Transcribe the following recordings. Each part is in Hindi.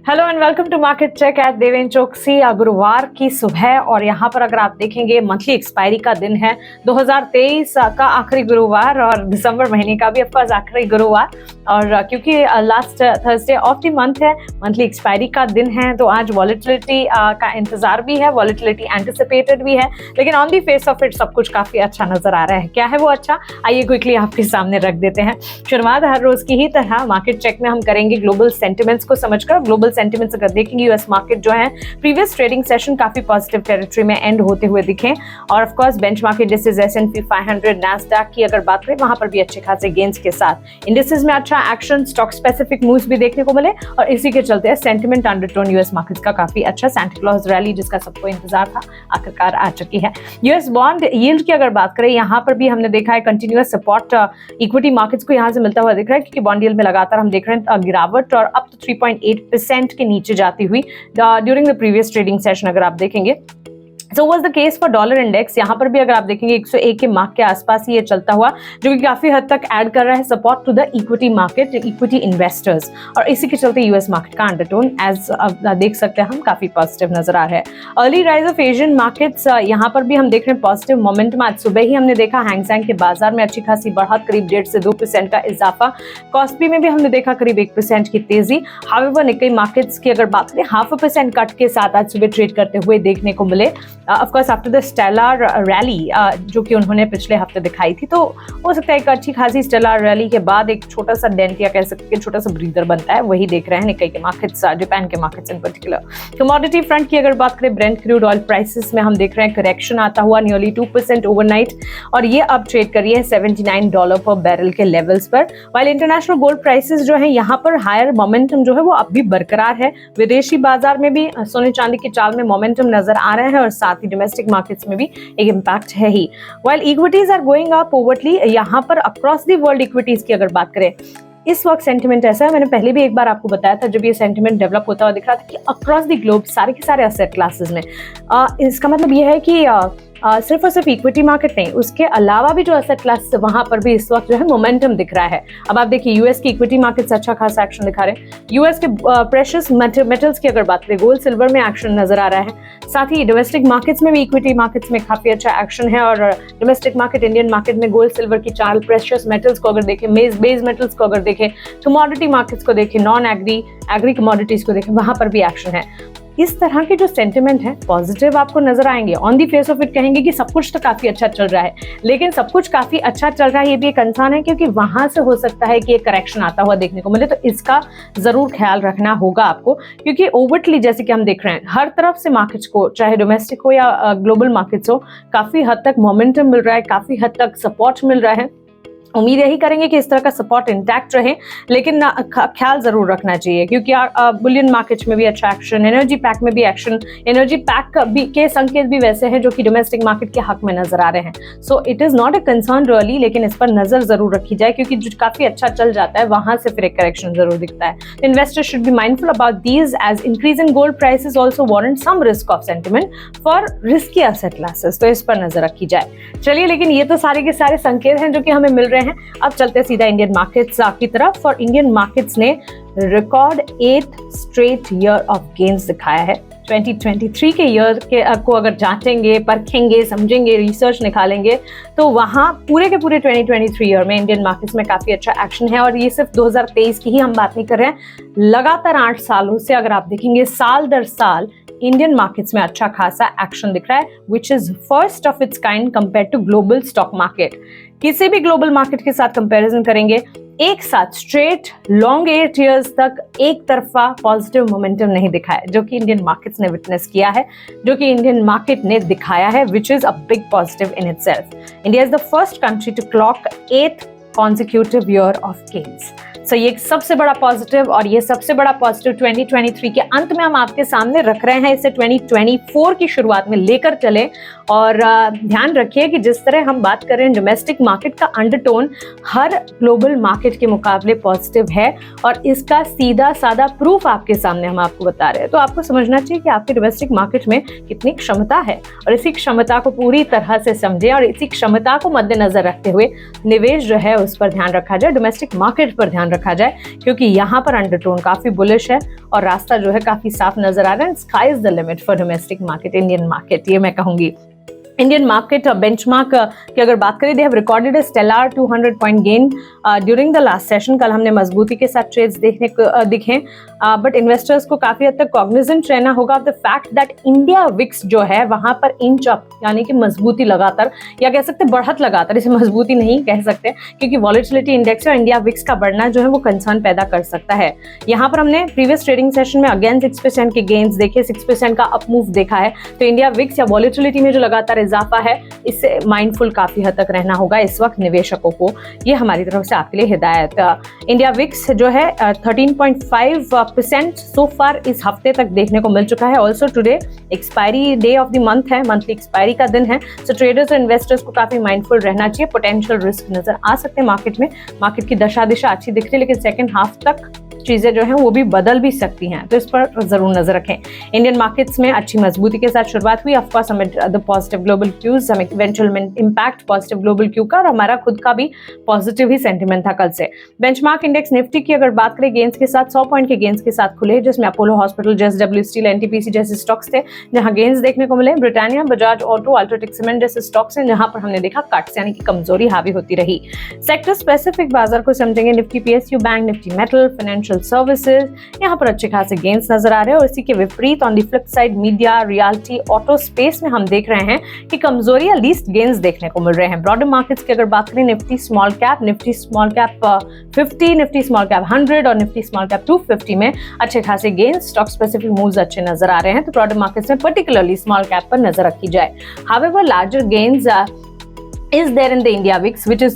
Hello and welcome to market check at Deven Choksey. गुरुवार की सुबह और यहाँ पर अगर आप देखेंगे मंथली एक्सपायरी का दिन है 2023 का आखिरी गुरुवार और दिसंबर महीने का भी ऑफकोर्स आखिरी गुरुवार। और क्योंकि last Thursday of the month है, मंथली एक्सपायरी का दिन है, तो आज वॉलेटिलिटी का इंतजार भी है, वॉलेटिलिटी एंटिसिपेटेड भी है, लेकिन on the face of it सब कुछ काफी अच्छा नजर आ रहा है। क्या है वो अच्छा, आइए क्विकली आपके सामने रख देते हैं। शुरुआत हर रोज की ही तरह मार्केट चेक में हम करेंगे ग्लोबल सेंटिमेंट्स को समझकर। ग्लोबल सेंटिमेंट्स अगर देखेंगे, यूएस मार्केट जो है प्रीवियस ट्रेडिंग सेशन काफी पॉजिटिव टेरिटरी में एंड होते हुए दिखे, और of course benchmark indices S&P 500 Nasdaq की अगर बात करें, वहां पर भी अच्छे खासे गेन्स के साथ इंडिसेस में अच्छा एक्शन, स्टॉक स्पेसिफिक मूव्स भी देखने को मिले, और इसी के चलते सेंटिमेंट अंडरटोन यूएस मार्केट्स का काफी अच्छा सांता क्लॉज रैली जिसका सबको इंतजार था आखिरकार आ चुकी है। यूएस बॉन्ड यील्ड की अगर बात करें, यहाँ पर भी हमने देखा है कंटिन्यूअस सपोर्ट इक्विटी मार्केट्स को यहाँ से मिलता हुआ दिख रहा है, क्योंकि बॉन्ड यील्ड में लगातार हम देख रहे हैं गिरावट और अब तो 3.8% के नीचे जाती हुई during the previous trading session अगर आप देखेंगे। So was the case for dollar index. यहाँ पर भी अगर आप देखेंगे 101 के मार्क के आसपास ही ये चलता हुआ, जो कि काफी हद तक ऐड कर रहा है support to the equity market, equity investors, और इसी के चलते यूएस मार्केट का अंडरटोन एज देख सकते हैं हम काफी पॉजिटिव नजर आ रहा है। Early rise of Asian markets, यहाँ पर भी हम देख रहे हैं पॉजिटिव मोमेंटम। आज सुबह ही हमने देखा हैंगसेंग के बाजार में अच्छी खासी बढ़त, करीब 1.5 से 2% का इजाफा। कॉस्पी में भी हमने देखा करीब 1% की तेजी। हाउएवर निक्केई मार्केट्स की अगर बात करें, 0.5% कट के साथ आज सुबह ट्रेड करते हुए देखने को मिले। Of course after the stellar rally जो कि उन्होंने पिछले हफ्ते दिखाई थी, तो हो सकता है एक अच्छी खासी स्टेलर रैली के बाद एक छोटा सा डेंट या कह सकते हैं छोटा सा ब्रीदर बनता है, वही देख रहे हैं निक्केई के मार्केट्स, जापान के markets in particular. Commodity front की अगर बात करें, ब्रेंट क्रूड ऑयल प्राइसेस में हम देख रहे हैं करेक्शन आता हुआ नियरली 2% ओवरनाइट, और ये अब ट्रेड करी है $79 पर बैरल के लेवल्स पर। वाइल इंटरनेशनल गोल्ड प्राइसेस जो है यहाँ पर हायर मोमेंटम जो है वो अब भी बरकरार है। विदेशी बाजार में भी सोने चांदी की चाल में मोमेंटम नजर आ रहे हैं, और साथ ही डोमेस्टिक मार्केट्स में भी एक इंपैक्ट है ही। While equities are going up overly, यहाँ पर अक्रॉस द वर्ल्ड इक्विटीज की अगर बात करें, इस वक्त सेंटिमेंट ऐसा है, मैंने पहले भी एक बार आपको बताया था जब ये सेंटिमेंट डेवलप होता हुआ दिख रहा था कि अक्रॉस द ग्लोब सारे के सारे एसेट क्लासेस में, इसका मतलब ये है कि सिर्फ और सिर्फ इक्विटी मार्केट नहीं, उसके अलावा भी जो एसेट क्लास वहां पर भी इस वक्त जो है मोमेंटम दिख रहा है। अब आप देखिए यूएस की इक्विटी मार्केट्स अच्छा खासा एक्शन दिखा रहे हैं। यूएस के प्रेशियस मेटल्स की अगर बात करें, गोल्ड सिल्वर में एक्शन नजर आ रहा है। साथ ही डोमेस्टिक मार्केट्स में भी इक्विटी मार्केट्स में काफी अच्छा एक्शन है, और डोमेस्टिक मार्केट इंडियन मार्केट में गोल्ड सिल्वर की चाल, प्रेशियस मेटल्स को अगर देखें, बेस मेटल्स को अगर देखें, कमोडिटी मार्केट्स को देखें, नॉन एग्री कमोडिटीज को देखें, वहां पर भी एक्शन है। इस तरह के जो सेंटिमेंट है पॉजिटिव आपको नजर आएंगे। On the face of it कहेंगे कि सब कुछ तो काफी अच्छा चल रहा है, लेकिन सब कुछ काफी अच्छा चल रहा है ये भी एक कंसर्न है, क्योंकि वहां से हो सकता है कि एक करेक्शन आता हुआ देखने को मिले, तो इसका जरूर ख्याल रखना होगा आपको, क्योंकि ओवरटली जैसे कि हम देख रहे हैं हर तरफ से मार्केट्स को, चाहे डोमेस्टिक हो या ग्लोबल मार्केट्स हो, काफी हद तक मोमेंटम मिल रहा है, काफी हद तक सपोर्ट मिल रहा है। उम्मीद यही करेंगे कि इस तरह का सपोर्ट इंटैक्ट रहे, लेकिन ख्याल जरूर रखना चाहिए, क्योंकि बुलियन मार्केट में भी अच्छा एक्शन, एनर्जी पैक में भी एक्शन, एनर्जी पैक के संकेत भी वैसे हैं जो कि डोमेस्टिक मार्केट के हक में नजर आ रहे हैं। So it is not a concern really, लेकिन इस पर नजर जरूर रखी जाए, क्योंकि जो काफी अच्छा चल जाता है वहां से फिर एक करेक्शन जरूर दिखता है। Investors should be mindful about these, as increase in gold prices also warrant some risk off sentiment for risky asset classes, तो इस पर नजर रखी जाए। चलिए, लेकिन ये तो सारे के सारे संकेत हैं जो कि हमें मिल रहे हैं। अब चलते हैं सीधा इंडियन मार्केट्स की तरफ, और इंडियन मार्केट्स ने record 8th straight year of gains दिखाया है। 2023 के ईयर के को अगर जांचेंगे, परखेंगे, समझेंगे, रिसर्च निकालेंगे, तो वहां पूरे के पूरे 2023 ईयर में इंडियन मार्केट्स में काफी अच्छा एक्शन है, और ये सिर्फ 2023 की ही हम बात नहीं कर रहे हैं। लगातार 8 सालों से अगर आप देखेंगे, साल दर साल इंडियन मार्केट्स में अच्छा खासा एक्शन दिख रहा है, which is first of its kind compare to global stock market. किसी भी ग्लोबल मार्केट के साथ कंपैरिजन करेंगे, एक साथ स्ट्रेट लॉन्ग 8 इयर्स तक एक तरफा पॉजिटिव मोमेंटम नहीं दिखा है, जो कि इंडियन मार्केट्स ने विटनेस किया है, जो कि इंडियन मार्केट ने दिखाया है, which is a big positive in itself. India is the first country to clock 8th consecutive year of gains. So ये सबसे बड़ा पॉजिटिव, और ये सबसे बड़ा पॉजिटिव 2023 के अंत में हम आपके सामने रख रहे हैं, इसे 2024 की शुरुआत में लेकर चले। और ध्यान रखिए कि जिस तरह हम बात कर रहे हैं, डोमेस्टिक मार्केट का अंडरटोन हर ग्लोबल मार्केट के मुकाबले पॉजिटिव है, और इसका सीधा साधा प्रूफ आपके सामने हम आपको बता रहे हैं। तो आपको समझना चाहिए कि आपके डोमेस्टिक मार्केट में कितनी क्षमता है, और इसी क्षमता को पूरी तरह से समझे, और इसी क्षमता को मद्देनजर रखते हुए निवेश जो है उस पर ध्यान रखा जाए, डोमेस्टिक मार्केट पर ध्यान रखा जाए, क्योंकि यहाँ पर अंडरटोन काफी बुलिश है और रास्ता जो है काफी साफ नजर आ रहा है। Sky is the limit for domestic market, Indian market, ये मैं कहूंगी। इंडियन मार्केट बेंचमार्क की अगर बात करें, they have recorded a stellar 200 point gain during the last session. कल हमने मजबूती के साथ ट्रेड्स देखने को दिखे, बट इन्वेस्टर्स को काफी हद तक कॉग्निजेंट रहना होगा of the fact that India VIX जो है वहां पर इंच अप, यानी कि मजबूती लगातार, या कह सकते बढ़त लगातार, इसे मजबूती नहीं कह सकते क्योंकि वॉलेटिलिटी इंडेक्स और इंडिया विक्स का बढ़ना जो है वो कंसर्न पैदा कर सकता है। यहाँ पर हमने प्रीवियस ट्रेडिंग सेशन में अगेन 6% के गेन्स देखे, 6% का अप मूव देखा है। तो इंडिया विक्स या वॉलेटिलिटी में जो लगातार इजाफा है, इससे माइंडफुल काफी हद तक रहना होगा इस वक्त निवेशकों को। ये हमारी तरफ से आपके लिए हिदायत। इंडिया विक्स जो है 13.5% सो फार इस हफ्ते तक देखने को मिल चुका है। Also today expiry day of the month है, मंथली एक्सपायरी का दिन है, सो ट्रेडर्स और इन्वेस्टर्स को काफी माइंडफुल रहना चाहिए। पोटेंशियल रिस्क नजर आ सकते हैं मार्केट में, मार्केट की दशा दिशा अच्छी दिख रही है, लेकिन सेकंड हाफ तक चीजें जो हैं वो भी बदल भी सकती हैं, तो इस पर जरूर नजर रखें। इंडियन मार्केट्स में अच्छी मजबूती के साथ शुरुआत हुई। ऑफ कोर्स हमें द पॉजिटिव ग्लोबल क्यूज, हमें eventual impact positive global Q का, और हमारा खुद का भी पॉजिटिव ही सेंटीमेंट था कल से। बेंचमार्क इंडेक्स निफ्टी की अगर बात करें, गेंस के साथ 100 पॉइंट के गेंस के साथ खुले, जिसमें Apollo hospital, JSW steel, NTPC जैसे स्टॉक्स थे जहां गेंस देखने को मिले। Britannia, Bajaj auto, UltraTech cement जैसे स्टॉक्स हैं जहां पर हमने देखा कट्स, यानी कि कमजोरी हावी होती रही। सेक्टर स्पेसिफिक बाजार को समझेंगे, Nifty PSU bank, Nifty metal, financial services, यहाँ पर अच्छे खासे गेंस नजर आ रहे हैं। और इसी के विपरीत on the flip side media, realty, auto space में हम देख रहे हैं कि कमजोरी या लीस्ट गेंस देखने को मिल रहे हैं। ब्रॉडर मार्केट्स की अगर बात करें, Nifty small cap 50, Nifty small cap 100 और निफ्टी स्मॉल कैप 250 में अच्छे खासे गेंस, स्टॉक स्पेसिफिक मूव्स अच्छे नजर आ रहे हैं। तो ब्रॉडर मार्केट्स में पर्टिकुलरली स्मॉल कैप पर नजर रखी जाए। However larger gains is there in the India VIX which is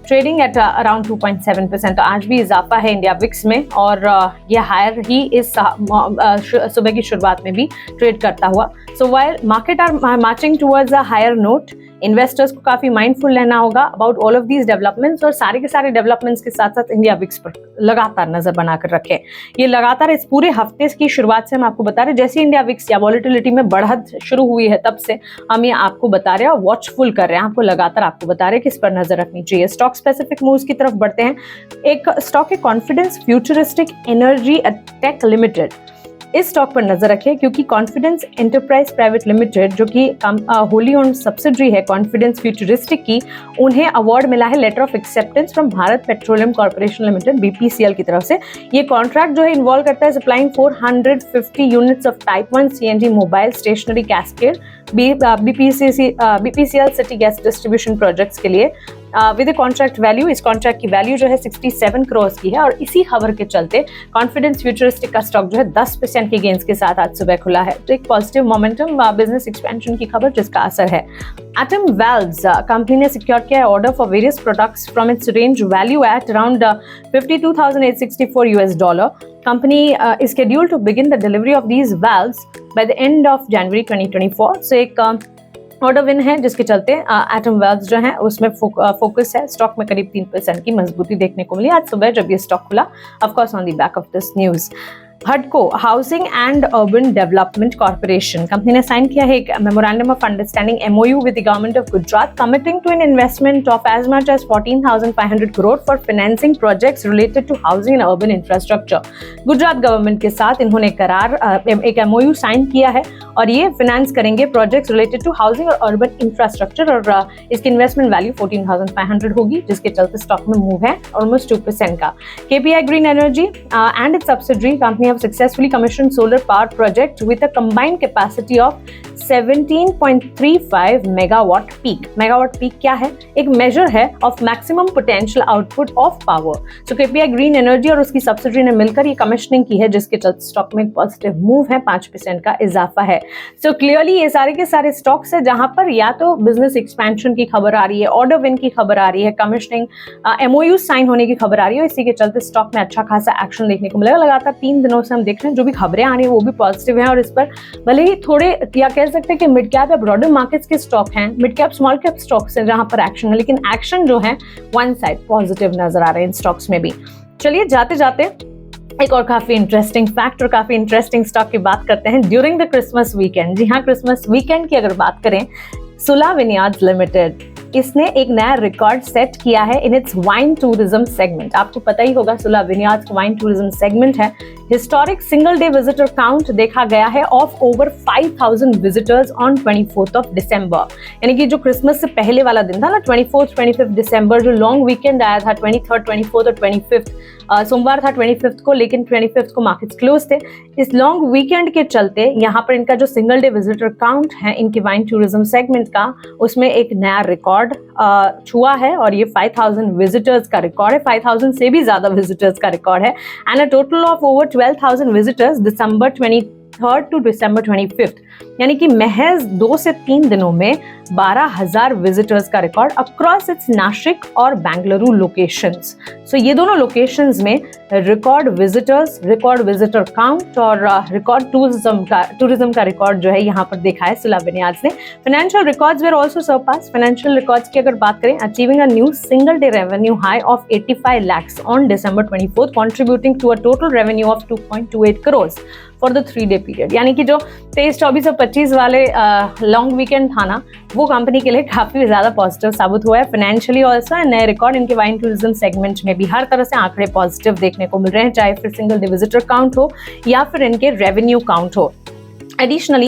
trading at around 2.7%। तो आज भी इजाफा है इंडिया विक्स में, और ये हायर ही इस सुबह की शुरुआत में भी ट्रेड करता हुआ। So while market are marching towards a higher note, investors को काफी माइंडफुल रहना होगा about all of these developments, और सारे के सारे डेवलपमेंट्स के साथ साथ इंडिया विक्स पर लगातार नजर बनाकर रखें। ये लगातार इस पूरे हफ्ते की शुरुआत से हम आपको बता रहे हैं, जैसे इंडिया विक्स या वॉलेटिलिटी में बढ़त शुरू हुई है तब से हम ये आपको बता रहे हैं और वॉचफुल कर रहे हैं, आपको लगातार आपको बता रहे हैं किस पर नजर रखनी चाहिए। स्टॉक स्पेसिफिक मूव्स की तरफ बढ़ते हैं। एक स्टॉक है Confidence Futuristic Energy Tech Limited, इस स्टॉक पर नजर रखें क्योंकि कॉन्फिडेंस एंटरप्राइज प्राइवेट लिमिटेड जो कि होली ओन्ड सब्सिडरी है कॉन्फिडेंस फ्यूचरिस्टिक की, उन्हें अवार्ड मिला है letter of acceptance from Bharat Petroleum Corporation Limited BPCL की तरफ से। ये कॉन्ट्रैक्ट जो है इन्वॉल्व करता है supplying 450 units of type 1 CNG mobile stationary cascade BPCL city gas distribution projects के लिए विद कॉन्ट्रैक्ट वैल्यू, इस कॉन्ट्रैक्ट की वैल्यू जो है 67 करोड़ की है। और इसी खबर के चलते कॉन्फिडेंस फ्यूचरिस्टिक का स्टॉक जो है 10% के गेंस के साथ आज सुबह खुला है। तो एक पॉजिटिव मोमेंटम, बिजनेस एक्सपेंशन की खबर जिसका असर है। एटम वेल्व्स कंपनी ने सिक्योर किया है order for various products from its range value at around $52,864। Company is scheduled to begin the delivery of these valves by the end of January 2024। So एक ऑर्डर विन है जिसके चलते एटम वेल्व्स जो है उसमें फोकस है। स्टॉक में करीब 3% की मजबूती देखने को मिली आज सुबह जब ये स्टॉक खुला, of course on the back of this news. हडको housing and urban development corporation company ने साइन किया है एक memorandum of understanding MOU with the government of Gujarat committing to an investment of as much as 14,500 crore for financing projects related to housing and urban infrastructure. Gujarat government के साथ इन्होंने एक MOU साइन किया है और ये फाइनेंस करेंगे प्रोजेक्ट्स रिलेटेड टू हाउसिंग और अर्बन इंफ्रास्ट्रक्चर, और इसकी इन्वेस्टमेंट वैल्यू 14,500 होगी जिसके चलते स्टॉक में मूव है ऑलमोस्ट 2% का। KPI green energy and it's subsidiary company have successfully commissioned solar power project with a combined capacity of 17.35 megawatt peak। megawatt peak क्या है? एक measure है of maximum potential output of power। So KPI green energy और उसकी सब्सिडरी ने मिलकर ये कमिश्निंग की है जिसके चलते स्टॉक में एक पॉजिटिव मूव है, 5% का इजाफा है। सो क्लियरली ये सारे के सारे स्टॉक्स है जहां पर या तो बिजनेस एक्सपेंशन की खबर आ रही है, ऑर्डर विन की खबर आ रही है, कमिश्निंग MOU साइन होने की खबर आ रही है, इसी के चलते स्टॉक में अच्छा खासा एक्शन देखने को मिलेगा। लगातार 3 दिनों से हम देख रहे हैं जो भी खबरें आ रही है वो भी पॉजिटिव हैं, और इस पर भले ही थोड़े या कह सकते हैं कि मिड कैप या ब्रॉडर मार्केट्स के स्टॉक हैं, mid cap small cap stocks हैं जहां पर एक्शन है, लेकिन एक्शन जो है वन साइड पॉजिटिव नजर आ रहे हैं इन स्टॉक्स में भी। चलिए जाते जाते एक और काफी इंटरेस्टिंग फैक्ट और काफी इंटरेस्टिंग स्टॉक की बात करते हैं ड्यूरिंग द क्रिसमस वीकेंड। जी हाँ, क्रिसमस वीकेंड की अगर बात करें, सुला विनयार्ड्स लिमिटेड इसने एक नया रिकॉर्ड सेट किया है in its wine tourism segment. आपको पता ही होगा सुलह विनयार्ड्स का वाइन टूरिज्म सेगमेंट है। Historic single day visitor count देखा गया है of over 5000 visitors on 24th of December, यानी कि जो क्रिसमस से पहले वाला दिन था ना 24th 25th डिसम्बर, जो लॉन्ग वीकेंड आया था 23rd 24th और 25th, सोमवार था 25th को, लेकिन 25th को मार्केट्स क्लोज थे। इस लॉन्ग वीकेंड के चलते यहाँ पर इनका जो सिंगल डे विजिटर काउंट है इनके वाइन टूरिज्म सेगमेंट का, उसमें एक नया रिकॉर्ड छुआ है और ये 5000 विजिटर्स का रिकॉर्ड है, 5000 से भी ज्यादा विजिटर्स का रिकॉर्ड है। And a total of over 12,000 visitors December 23rd to December 25th, यानी कि महज 2 से 3 दिनों में 12,000 विजिटर्स का रिकॉर्ड अक्रॉस इट्स नासिक और बेंगलुरु लोकेशंस। सो ये दोनों लोकेशंस में record visitors, record visitor count और रिकॉर्ड टूरिज्म का रिकॉर्ड जो है यहाँ पर देखा है सुलह विनयार्ड्स ने। Financial records were also surpass. Financial records की अगर बात करें, achieving a new single day revenue high of 85 lakhs on December 24th, contributing to a total revenue of 2.28 crores for the 3-day period, यानी कि जो 23, 24 और 25 वाले लॉन्ग वीकेंड था ना, वो कंपनी के लिए काफी ज्यादा पॉजिटिव साबित हुआ है फाइनेंशियली ऑल्सो। नए रिकॉर्ड इनके वाइन टूरिज्म सेगमेंट में भी हर तरह से आंकड़े पॉजिटिव देखने को मिल रहे हैं, चाहे फिर सिंगल डे विजिटर काउंट हो या फिर इनके रेवेन्यू काउंट हो। Additionally,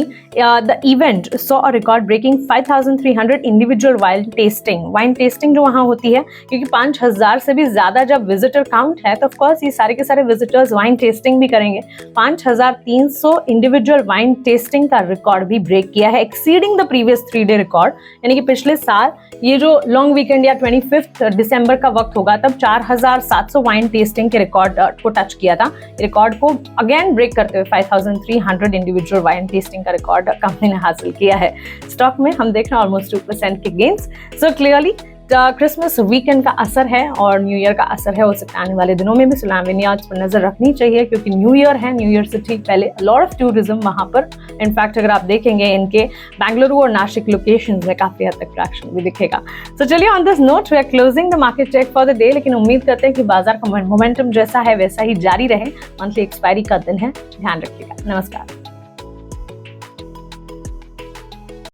the event saw a record-breaking 5,300 individual wine tasting. Wine tasting जो वहाँ होती है, क्योंकि 5,000 से भी ज़्यादा जब विजिटर काउंट है तो ऑफ कोर्स ये सारे के सारे विजिटर्स वाइन टेस्टिंग भी करेंगे। 5,300 इंडिविजुअल वाइन टेस्टिंग का रिकॉर्ड भी ब्रेक किया है, exceeding the previous 3-day record, यानी कि पिछले साल ये जो लॉन्ग वीकेंड या 25th दिसंबर का वक्त होगा तब 4,700 वाइन टेस्टिंग के रिकॉर्ड को टच किया था। रिकॉर्ड को अगेन ब्रेक करते हुए 5,300 इंडिविजुअल वाइन टेस्टिंग का रिकॉर्ड कंपनी ने हासिल किया है। स्टॉक में हम देख रहे हैं ऑलमोस्ट 2% के gains. So clearly Christmas weekend का असर है और न्यू ईयर का असर है, हो सकता है आने वाले दिनों में भी सुलह विनयार्ड्स पर नजर रखनी चाहिए, क्योंकि न्यू ईयर है। न्यू ईयर से ठीक पहले लॉट ऑफ टूरिज्म वहां पर, इनफैक्ट अगर आप देखेंगे इनके बेंगलुरु और नासिक लोकेशंस में काफी हद तक ट्रैक्शन भी दिखेगा। सो चलिए on this note we are closing the market check for the day, लेकिन उम्मीद करते हैं कि बाजार का मोमेंटम जैसा है वैसा ही जारी रहे। मंथली एक्सपायरी का दिन है, ध्यान रखिएगा। नमस्कार।